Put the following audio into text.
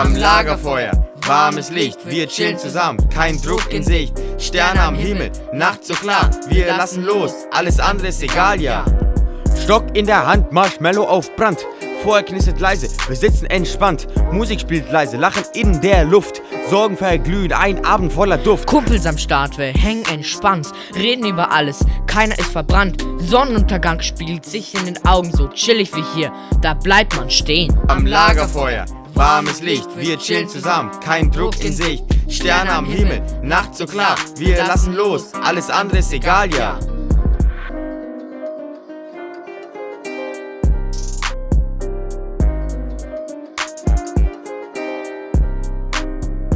Am Lagerfeuer, warmes Licht, wir chillen zusammen, kein Druck in Sicht. Sterne am Himmel, Nacht so klar, wir lassen los, alles andere ist egal, ja. Stock in der Hand, Marshmallow auf Brand. Feuer knistert leise, wir sitzen entspannt. Musik spielt leise, Lachen in der Luft. Sorgen verglühen, ein Abend voller Duft. Kumpels am Start, wir hängen entspannt, reden über alles, keiner ist verbrannt. Sonnenuntergang spiegelt sich in den Augen, so chillig wie hier, da bleibt man stehen. Am Lagerfeuer, warmes Licht, wir chillen zusammen, kein Druck in Sicht. Sterne am Himmel, Nacht so klar, wir lassen los, alles andere ist egal, ja.